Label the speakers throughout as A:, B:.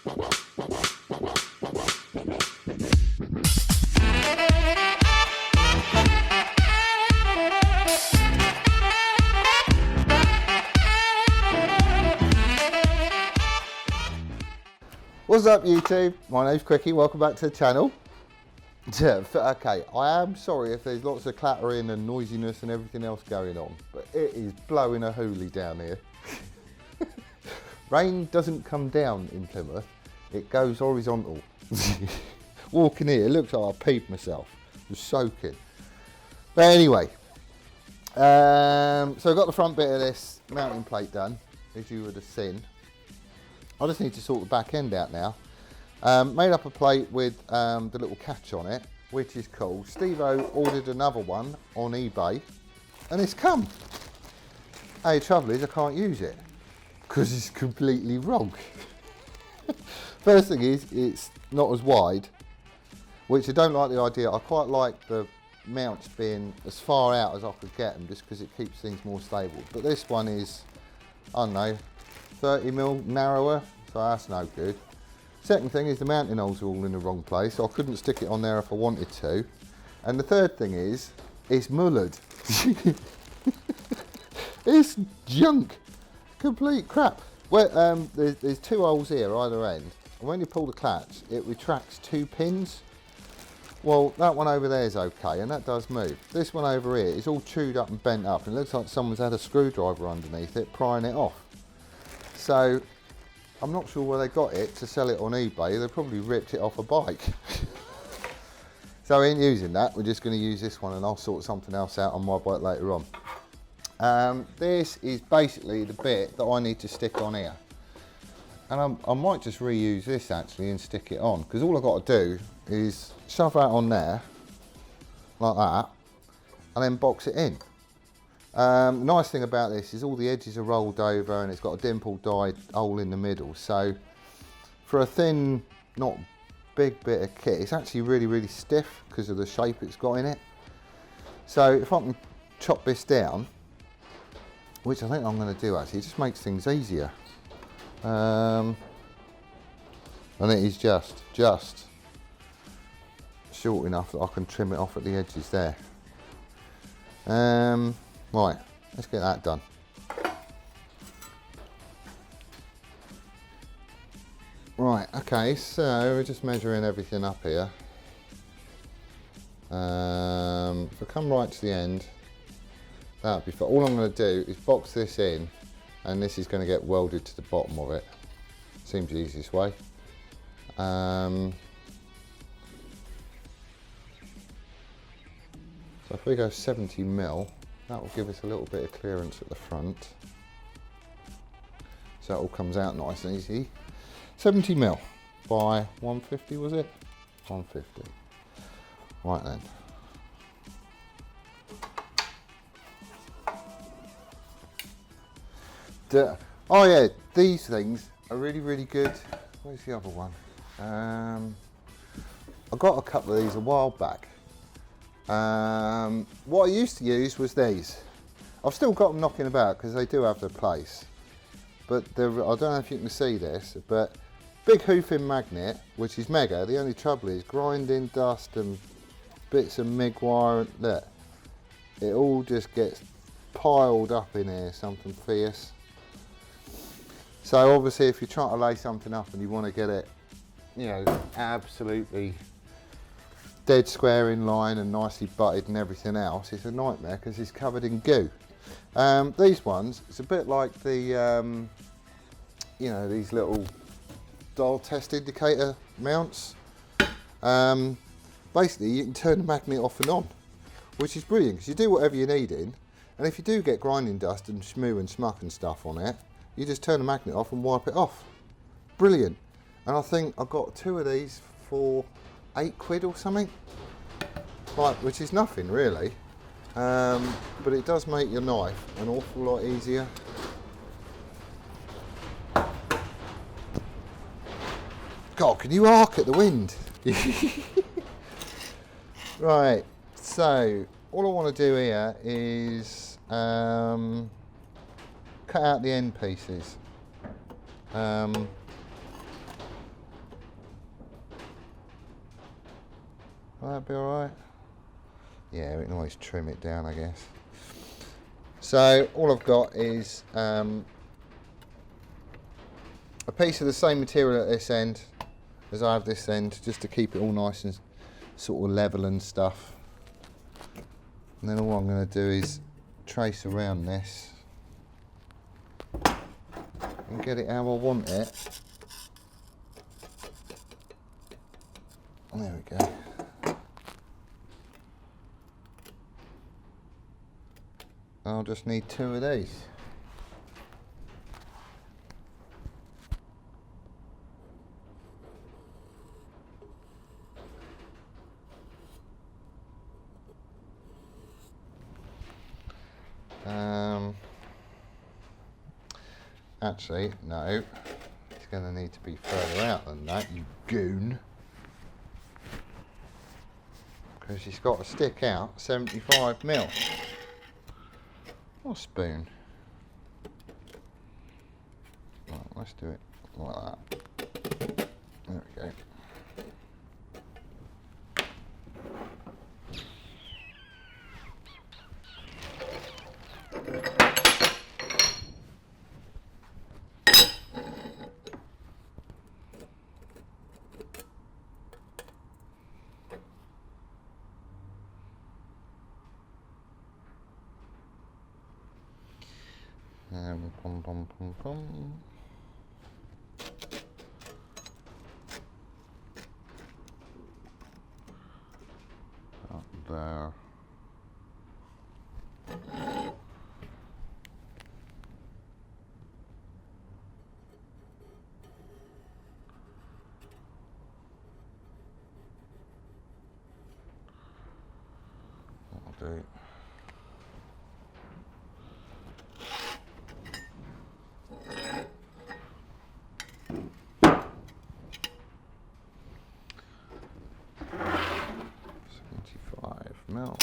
A: What's up YouTube? My name's Quickie, welcome back to the channel. Okay, I am sorry if there's lots of clattering and noisiness and everything else going on, but it is blowing a hoolie down here. Rain doesn't come down in Plymouth, it goes horizontal. Walking here, it looks like I peed myself, just soaking. But anyway, so I've got the front bit of this mounting plate done, as you would have seen. I just need to sort the back end out now. Made up a plate with the little catch on it, which is cool. Steve-O ordered another one on eBay, and it's come. Hey, the trouble is I can't use it, because it's completely wrong. First thing is, it's not as wide, which I don't like the idea. I quite like the mounts being as far out as I could get them, just because it keeps things more stable. But this one is, I don't know, 30mm narrower, so that's no good. Second thing is the mounting holes are all in the wrong place, so I couldn't stick it on there if I wanted to. And the third thing is, it's mullered. It's junk, complete crap. Well, there's two holes here either end, and when you pull the clutch, it retracts two pins. Well, that one over there is okay, and that does move. This one over here is all chewed up and bent up, and it looks like someone's had a screwdriver underneath it, prying it off. So, I'm not sure where they got it to sell it on eBay. They probably ripped it off a bike. So I ain't using that. We're just going to use this one, and I'll sort something else out on my bike later on. This is basically the bit that I need to stick on here. And I might just reuse this actually and stick it on, because all I've got to do is shove that on there, like that, and then box it in. The nice thing about this is all the edges are rolled over, and it's got a dimple dyed hole in the middle, so for a thin, not big bit of kit, it's actually really stiff because of the shape it's got in it. So if I can chop this down, which I think I'm going to do actually, it just makes things easier. And it is just short enough that I can trim it off at the edges there. Right, let's get that done. Right, okay, so we're just measuring everything up here. If I come right to the end, that'll be fine. All I'm going to do is box this in, and this is going to get welded to the bottom of it. Seems the easiest way. So if we go 70mm, that will give us a little bit of clearance at the front. So it all comes out nice and easy. 70mm by 150 was it? 150. Right then. Oh yeah, these things are really good. Where's the other one? I got a couple of these a while back. What I used to use was these. I've still got them knocking about because they do have their place. But I don't know if you can see this, but big hoofing magnet, which is mega. The only trouble is grinding dust and bits of MIG wire. Look, it all just gets piled up in here, something fierce. So obviously if you're trying to lay something up and you want to get it, you know, absolutely dead square in line and nicely butted and everything else, it's a nightmare because it's covered in goo. These ones, it's a bit like the, you know, these little dial test indicator mounts. Basically you can turn the magnet off and on, which is brilliant because you do whatever you need in, and if you do get grinding dust and shmoo and smuck and stuff on it, you just turn the magnet off and wipe it off. Brilliant. And I think I got two of these for £8 or something, like, which is nothing really, but it does make your knife an awful lot easier. God, can you arc at the wind? Right, so all I want to do here is cut out the end pieces. Will that be alright? Yeah, we can always trim it down, I guess. So all I've got is a piece of the same material at this end as I have this end, just to keep it all nice and sort of level and stuff. And then all I'm going to do is trace around this and get it how I want it. There we go. I'll just need 2 of these. Actually, no, it's going to need to be further out than that, you goon. Because she's got to stick out 75mm. Or spoon. Right, let's do it like that. There we go. Pum, pum, pum, pum. Up there. That'll do. Mil.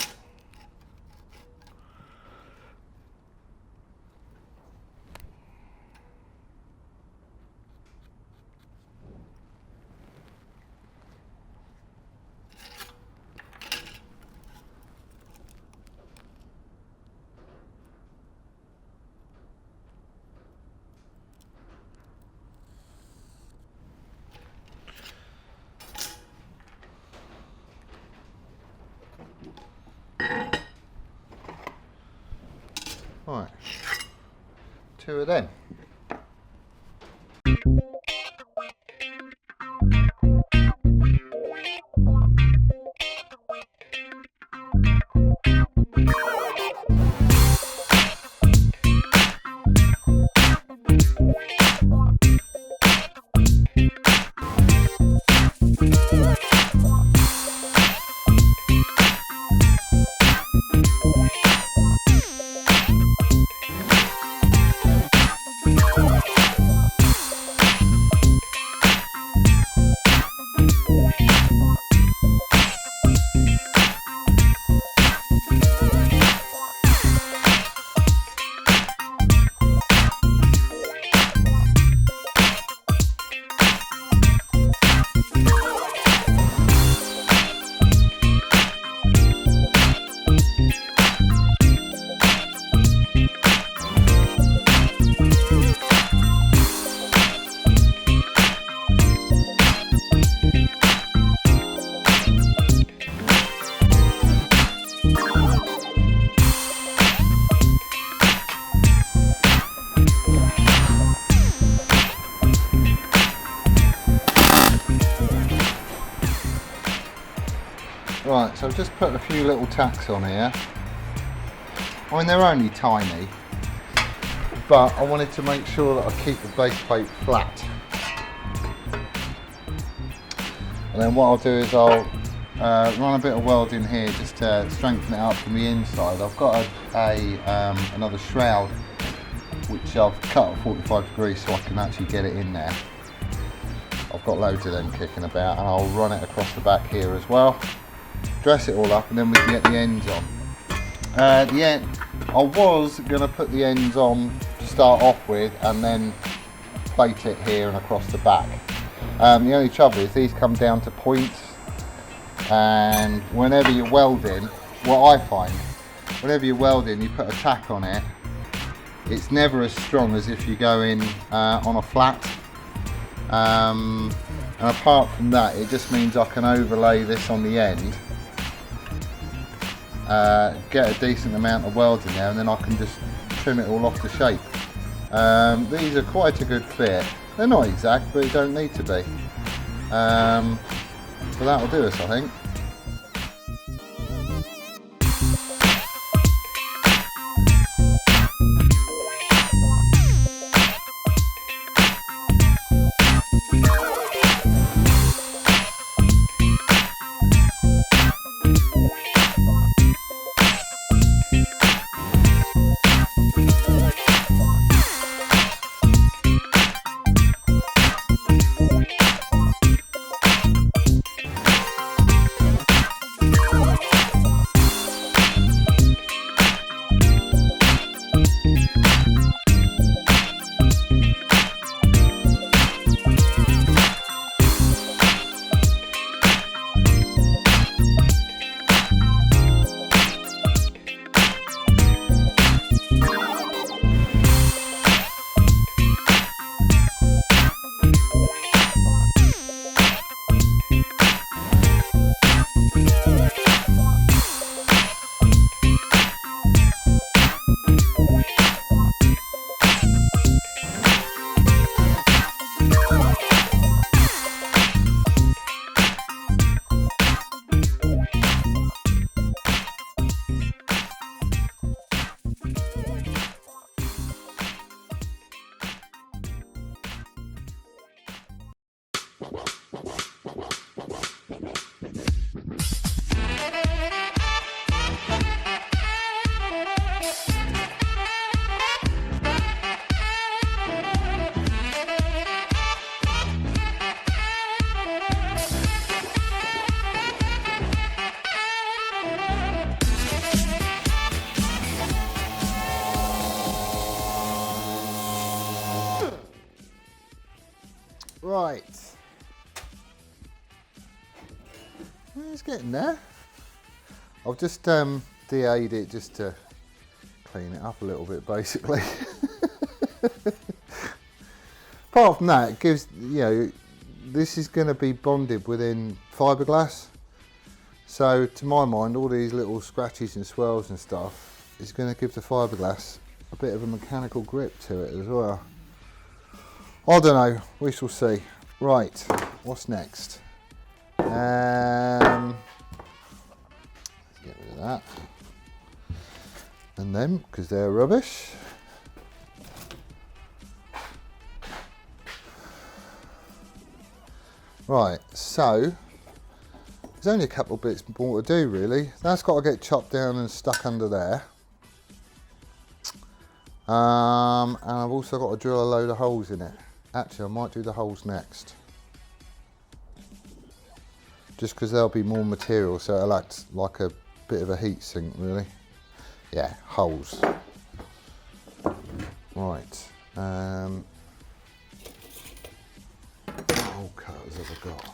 A: Right, 2 of them. Right, so I've just put a few little tacks on here. I mean, they're only tiny, but I wanted to make sure that I keep the base plate flat. And then what I'll do is I'll run a bit of welding here just to strengthen it up from the inside. I've got another shroud which I've cut at 45 degrees so I can actually get it in there. I've got loads of them kicking about, and I'll run it across the back here as well. Dress it all up, and then we can get the ends on. The end, I was going to put the ends on to start off with and then plate it here and across the back. The only trouble is these come down to points, And whenever you're welding, what I find, whenever you're welding, you put a tack on it, it's never as strong as if you go in on a flat. And apart from that, it just means I can overlay this on the end, get a decent amount of welding there, and then I can just trim it all off the shape. These are quite a good fit. They're not exact, but it don't need to be. So that'll do us, I think. Right, it's getting there. I've just de-A'd it just to clean it up a little bit, basically. Apart from that, it gives, you know, this is going to be bonded within fiberglass. So to my mind, all these little scratches and swirls and stuff is going to give the fiberglass a bit of a mechanical grip to it as well. I don't know, we shall see. Right, what's next? Let's get rid of that. And them, because they're rubbish. Right, so there's only a couple of bits more to do really. That's got to get chopped down and stuck under there. And I've also got to drill a load of holes in it. Actually, I might do the holes next. Just because there'll be more material, so it'll act like a bit of a heat sink, really. Yeah, holes. Right. What cutters have I got?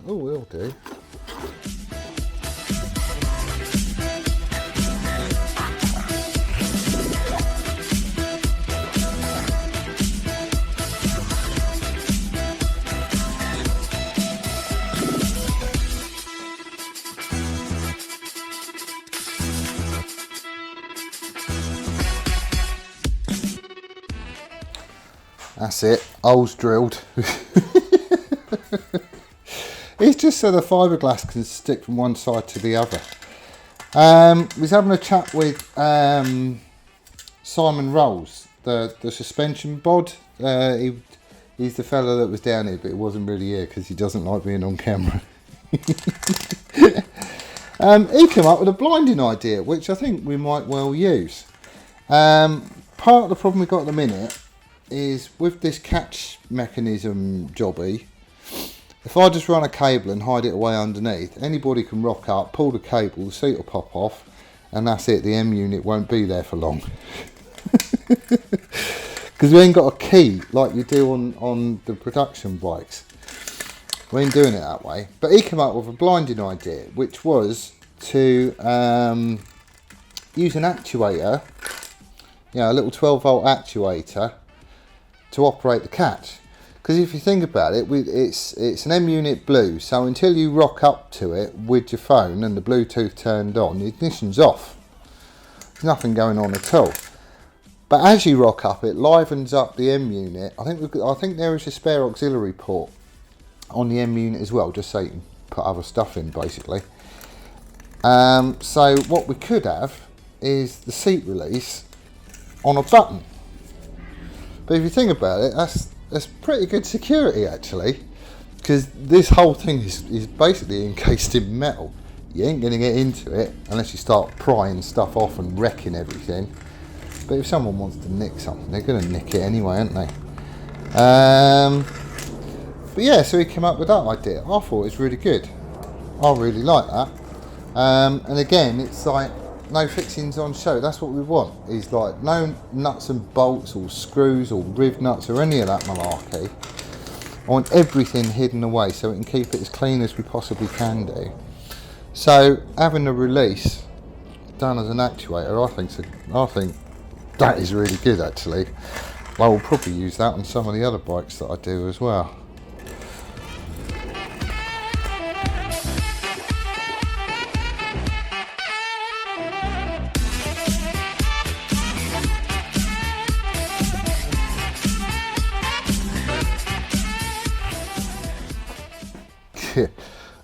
A: Oh, will do. That's it, holes drilled. It's just so the fiberglass can stick from one side to the other. Was having a chat with Simon Rolls, the suspension bod. He's the fellow that was down here, but he wasn't really here because he doesn't like being on camera. He came up with a blinding idea, which I think we might well use. Part of the problem we've got at the minute is with this catch mechanism jobby, if I just run a cable and hide it away underneath, anybody can rock up, pull the cable, the seat will pop off, and that's it, the M unit won't be there for long. Because we ain't got a key like you do on the production bikes. We ain't doing it that way. But he came up with a blinding idea, which was to use an actuator, a little 12 volt actuator to operate the catch. Because if you think about it, it's an M unit blue, so until you rock up to it with your phone and the Bluetooth turned on, the ignition's off. There's nothing going on at all. But as you rock up, it livens up the M unit. I think there is a spare auxiliary port on the M unit as well, just so you can put other stuff in, basically. So what we could have is the seat release on a button. But if you think about it, that's pretty good security, actually, because this whole thing is basically encased in metal. You ain't going to get into it unless you start prying stuff off and wrecking everything. But if someone wants to nick something, they're going to nick it anyway, aren't they? But yeah, so he came up with that idea. I thought it was really good. I really like that. And again, it's like no fixings on show. That's what we want. Is like no nuts and bolts or screws or riv nuts or any of that malarkey. I want everything hidden away so we can keep it as clean as we possibly can do. So having the release done as an actuator, I think that is really good, actually. I will probably use that on some of the other bikes that I do as well.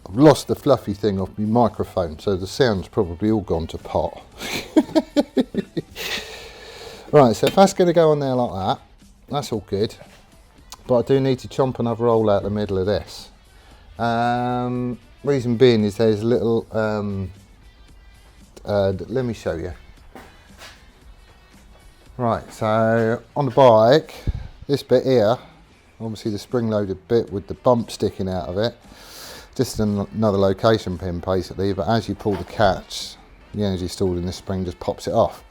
A: I've lost the fluffy thing off my microphone, so the sound's probably all gone to pot. Right, so if that's going to go on there like that, that's all good. But I do need to chomp another hole out the middle of this. Reason being is there's a little, let me show you. Right, so on the bike, this bit here, obviously the spring-loaded bit with the bump sticking out of it, just another location pin basically, but as you pull the catch, the energy stored in this spring just pops it off.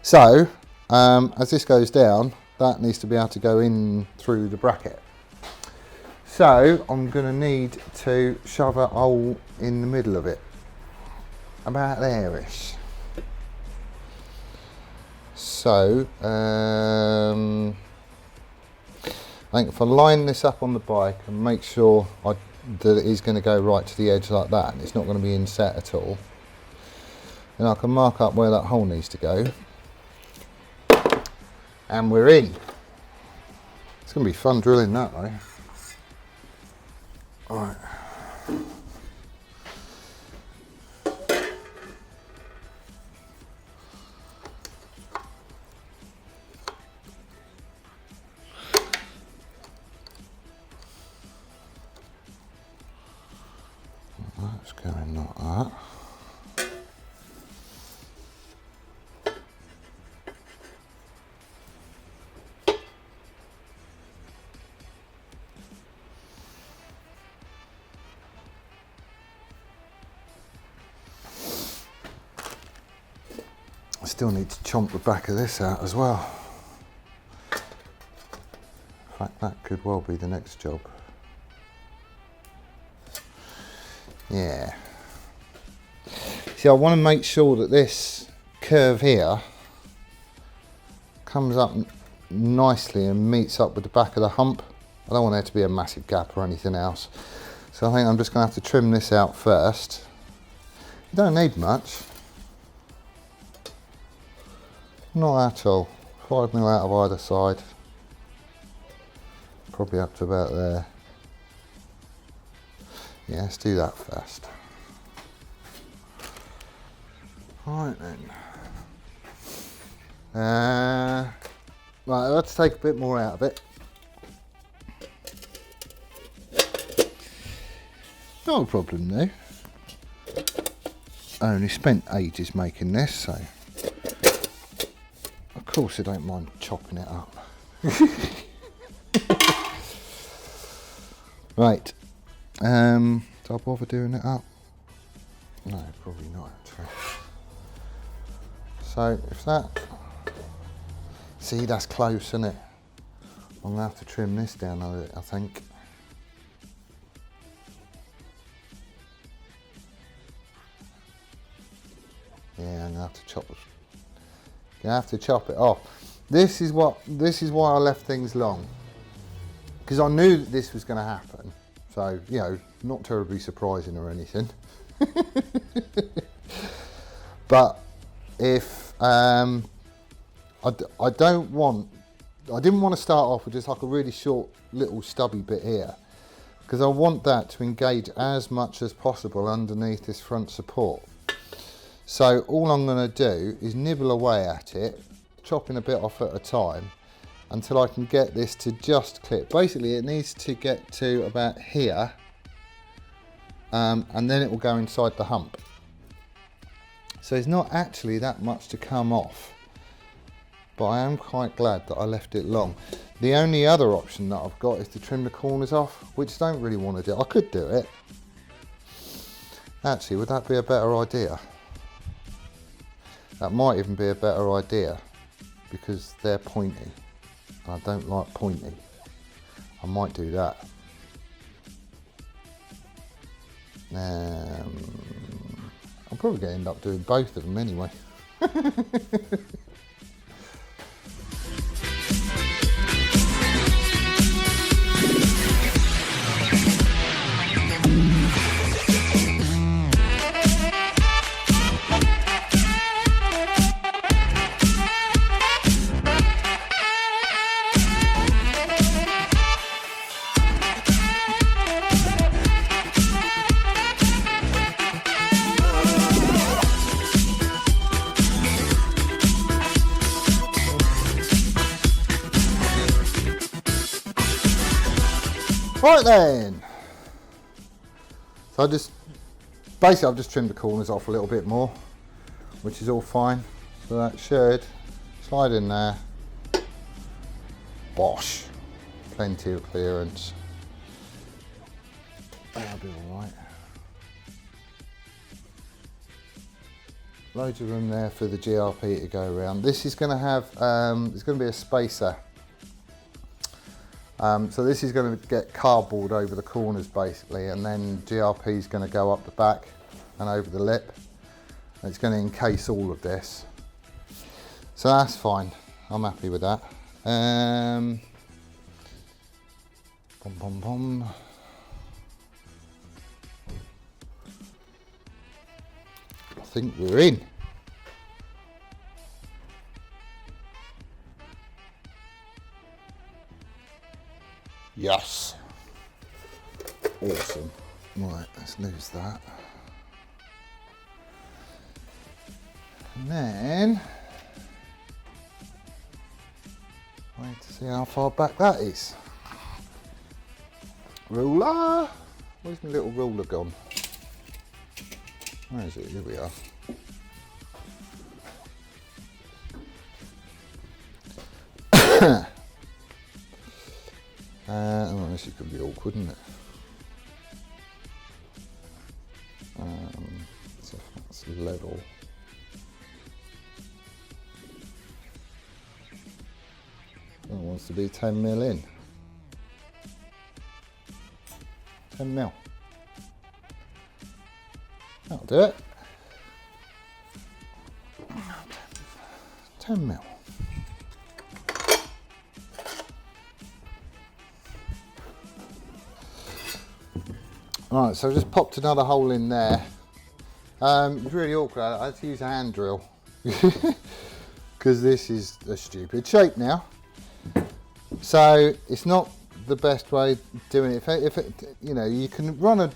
A: So, as this goes down, that needs to be able to go in through the bracket. So, I'm going to need to shove a hole in the middle of it, about there-ish. So, I think if I line this up on the bike and make sure that it is going to go right to the edge like that, and it's not going to be inset at all, then I can mark up where that hole needs to go, and we're in. It's going to be fun drilling that though. Alright. That's going like that. I still need to chomp the back of this out as well. In fact, that could well be the next job. Yeah. See, I want to make sure that this curve here comes up nicely and meets up with the back of the hump. I don't want there to be a massive gap or anything else. So I think I'm just going to have to trim this out first. You don't need much. Not at all. 5mm out of either side. Probably up to about there. Yeah, let's do that first. Right then. Right, let's take a bit more out of it. No problem though. I only spent ages making this, so of course I don't mind chopping it up. Right. Do I bother doing it up? No, probably not actually. So if that, see, that's close, isn't it? I'm gonna have to trim this down a bit, I think. have to chop it off. This is why I left things long, because I knew that this was going to happen. So, you know, not terribly surprising or anything. But if I didn't want to start off with just like a really short little stubby bit here, because I want that to engage as much as possible underneath this front support. So all I'm going to do is nibble away at it, chopping a bit off at a time until I can get this to just clip. Basically it needs to get to about here, and then it will go inside the hump. So it's not actually that much to come off, but I am quite glad that I left it long. The only other option that I've got is to trim the corners off, which I don't really want to do. I could do it. Actually, would that be a better idea? That might even be a better idea, because they're pointy. I don't like pointy. I might do that. I'm probably going to end up doing both of them anyway. Right then, so I've just trimmed the corners off a little bit more, which is all fine. So that should slide in there. Bosh, plenty of clearance. That'll be all right. Loads of room there for the GRP to go around. This is going to have, it's going to be a spacer. So this is going to get cardboard over the corners basically, and then GRP is going to go up the back and over the lip. And it's going to encase all of this. So that's fine. I'm happy with that. Bom, bom, bom. I think we're in. Yes. Awesome. Right, let's lose that. And then wait to see how far back that is. Ruler. Where's my little ruler gone? Where is it? Here we are. Oh, this is going to be awkward, isn't it? So if that's level. It wants to be 10 mil in. 10 mil. That'll do it. 10 mil. Right, so I just popped another hole in there. It was really awkward. I had to use a hand drill because this is a stupid shape now. So it's not the best way of doing it. If it, you know, you can run a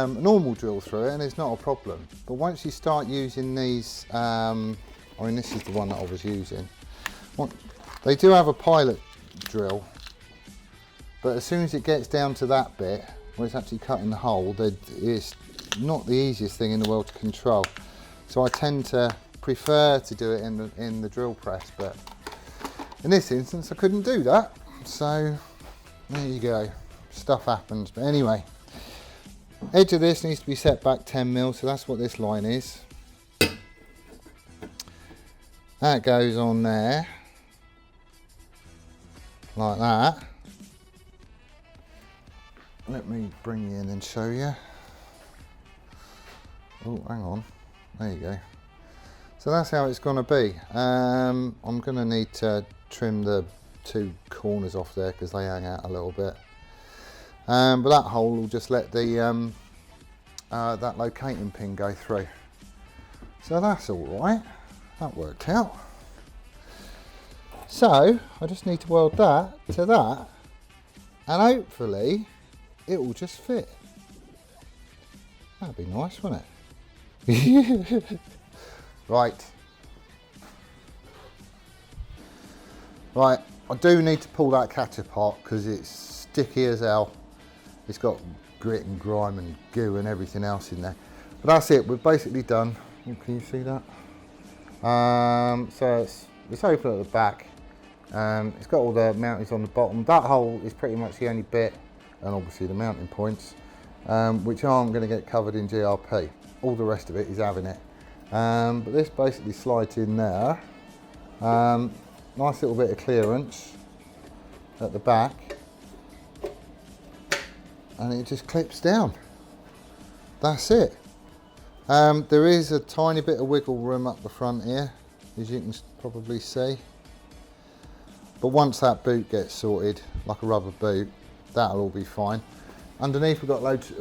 A: normal drill through it and it's not a problem. But once you start using these, I mean, this is the one that I was using. They do have a pilot drill, but as soon as it gets down to that bit, where it's actually cutting the hole, it's not the easiest thing in the world to control. So I tend to prefer to do it in the drill press, but in this instance I couldn't do that. So there you go, stuff happens. But anyway, edge of this needs to be set back 10 mil, so that's what this line is. That goes on there, like that. Let me bring you in and show you. Oh, hang on. There you go. So that's how it's going to be. I'm going to need to trim the 2 corners off there because they hang out a little bit. But that hole will just let the that locating pin go through. So that's all right. That worked out. So I just need to weld that to that, and hopefully it will just fit. That'd be nice, wouldn't it? Right. Right, I do need to pull that catch apart because it's sticky as hell. It's got grit and grime and goo and everything else in there. But that's it, we're basically done. Oh, can you see that? So it's open at the back. It's got all the mountings on the bottom. That hole is pretty much the only bit, and obviously the mounting points, which aren't going to get covered in GRP. All the rest of it is having it. But this basically slides in there. Nice little bit of clearance at the back, and it just clips down. That's it. There is a tiny bit of wiggle room up the front here, as you can probably see. But once that boot gets sorted, like a rubber boot, that'll all be fine. Underneath we've got loads,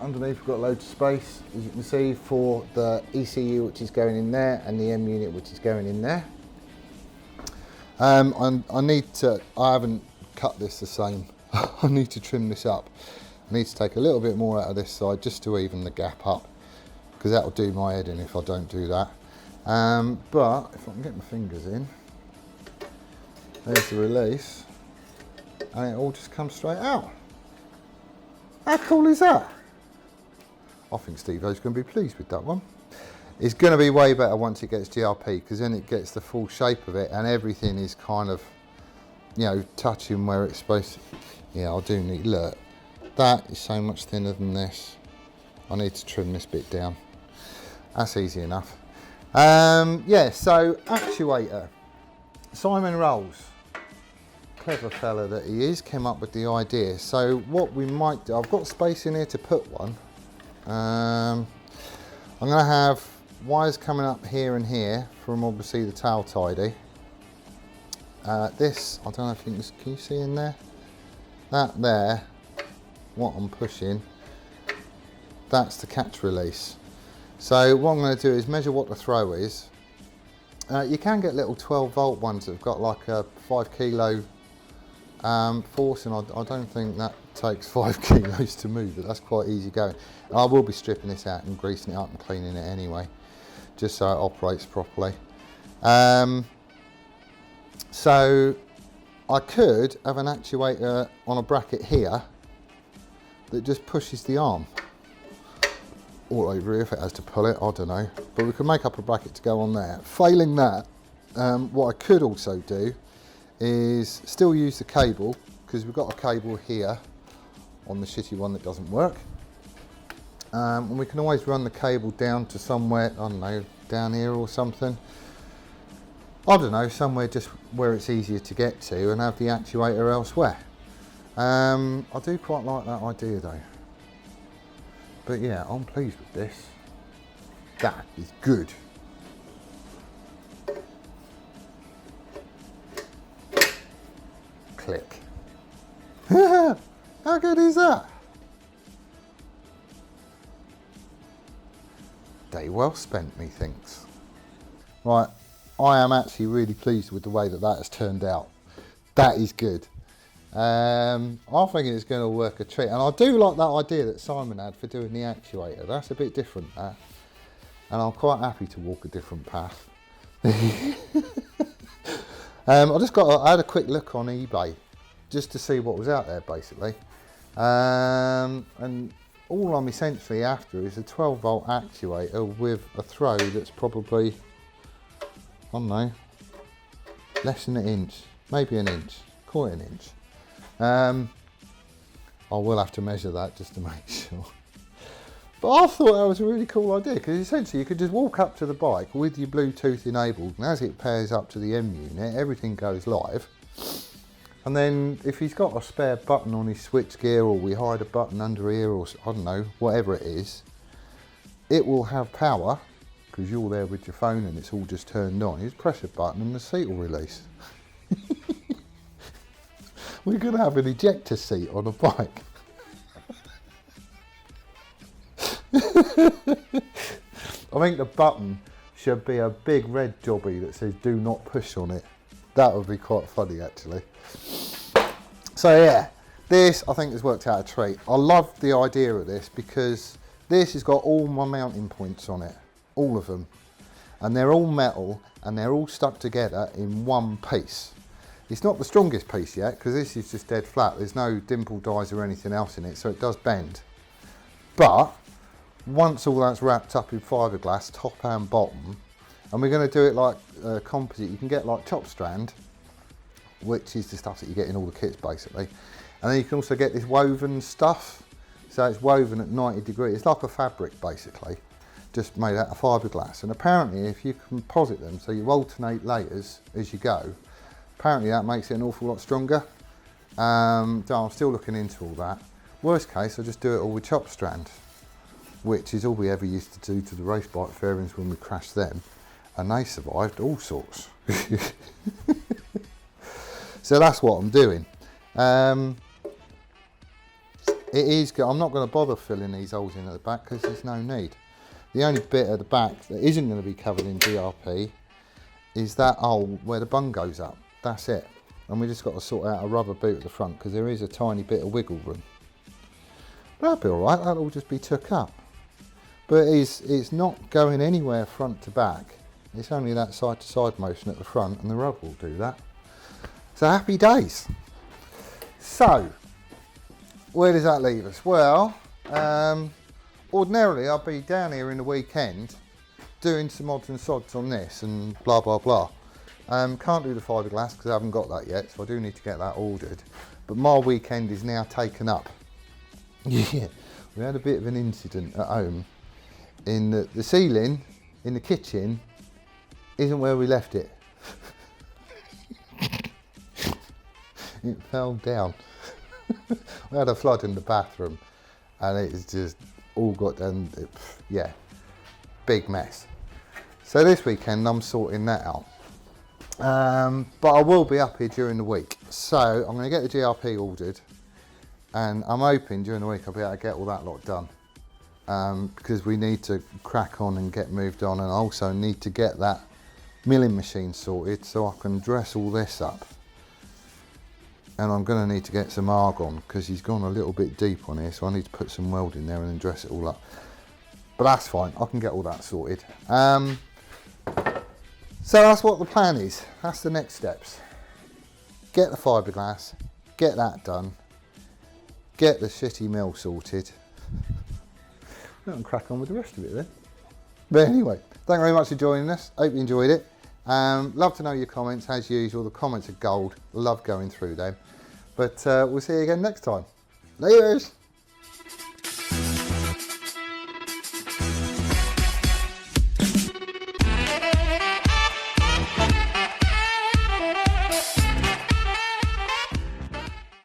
A: underneath we've got loads of space, as you can see, for the ECU which is going in there and the M unit which is going in there. I haven't cut this the same. I need to trim this up. I need to take a little bit more out of this side just to even the gap up, because that'll do my head in if I don't do that. But if I can get my fingers in, there's the release, and it all just comes straight out. How cool is that? I think Steve-O's going to be pleased with that one. It's going to be way better once it gets GRP, because then it gets the full shape of it and everything is kind of, you know, touching where it's supposed to. Yeah, I do need, look, that is so much thinner than this. I need to trim this bit down. That's easy enough. Yeah, so actuator. Simon Rolls, clever fella that he is, came up with the idea. So what we might do, I've got space in here to put one. I'm going to have wires coming up here and here from obviously the tail tidy. This, I don't know if you can you see in there? That there, what I'm pushing, that's the catch release. So what I'm going to do is measure what the throw is. You can get little 12 volt ones that have got like a 5 kilo force, and I don't think that takes 5 kilos to move it. That's quite easy going. And I will be stripping this out and greasing it up and cleaning it anyway, just so it operates properly. So I could have an actuator on a bracket here that just pushes the arm all over here if it has to pull it, I don't know. But we could make up a bracket to go on there. Failing that, what I could also do is still use the cable, because we've got a cable here on the shitty one that doesn't work. And we can always run the cable down to somewhere, I don't know, down here or something. I don't know, somewhere just where it's easier to get to, and have the actuator elsewhere. I do quite like that idea though. But yeah, I'm pleased with this. That is good. Click. How good is that? Day well spent, methinks. Right, I am actually really pleased with the way that that has turned out. That is good. I think it's going to work a treat, and I do like that idea that Simon had for doing the actuator. That's a bit different, that, and I'm quite happy to walk a different path. I had a quick look on eBay just to see what was out there, basically, and all I'm essentially after is a 12 volt actuator with a throw that's probably, I don't know, less than an inch, maybe an inch, call it an inch. I will have to measure that just to make sure. But I thought that was a really cool idea, because essentially you could just walk up to the bike with your Bluetooth enabled, and as it pairs up to the M unit, everything goes live. And then if he's got a spare button on his switch gear, or we hide a button under here, or I don't know, whatever it is, it will have power because you're there with your phone and it's all just turned on. You just press a button and the seat will release. We're going to have an ejector seat on a bike. I think the button should be a big red jobby that says do not push on it. That would be quite funny actually. So yeah, this I think has worked out a treat. I love the idea of this because this has got all my mounting points on it, all of them. And they're all metal and they're all stuck together in one piece. It's not the strongest piece yet because this is just dead flat. There's no dimple dies or anything else in it, so it does bend. But once all that's wrapped up in fiberglass, top and bottom, and we're going to do it like composite. You can get like chop strand, which is the stuff that you get in all the kits basically. And then you can also get this woven stuff. So it's woven at 90 degrees. It's like a fabric basically, just made out of fiberglass. And apparently if you composite them, so you alternate layers as you go, apparently that makes it an awful lot stronger. So I'm still looking into all that. Worst case, I'll just do it all with chop strand, which is all we ever used to do to the race bike fairings when we crashed them. And they survived all sorts. So that's what I'm doing. It is good. I'm not going to bother filling these holes in at the back because there's no need. The only bit at the back that isn't going to be covered in DRP is that hole where the bung goes up. That's it. And we just got to sort out a rubber boot at the front because there is a tiny bit of wiggle room. But that'll be all right. That'll just be took up. But it's not going anywhere front to back. It's only that side to side motion at the front and the rubber will do that. So happy days. So, where does that leave us? Well, ordinarily I'll be down here in the weekend doing some odds and sods on this and blah blah blah. Can't do the fiberglass because I haven't got that yet, so I do need to get that ordered. But my weekend is now taken up. Yeah, we had a bit of an incident at home. In the ceiling in the kitchen isn't where we left it. It fell down. We had a flood in the bathroom and it's just all got done. Yeah, big mess. So this weekend I'm sorting that out. But I will be up here during the week. So I'm going to get the GRP ordered and I'm hoping during the week I'll be able to get all that lot done. Because we need to crack on and get moved on, and I also need to get that milling machine sorted so I can dress all this up. And I'm going to need to get some argon because he's gone a little bit deep on here, so I need to put some welding there and then dress it all up. But that's fine, I can get all that sorted. So that's what the plan is. That's the next steps. Get the fiberglass, get that done, get the shitty mill sorted. And crack on with the rest of it then. But anyway, thank you very much for joining us. Hope you enjoyed it. Love to know your comments as usual. The comments are gold. Love going through them. But we'll see you again next time. Laters.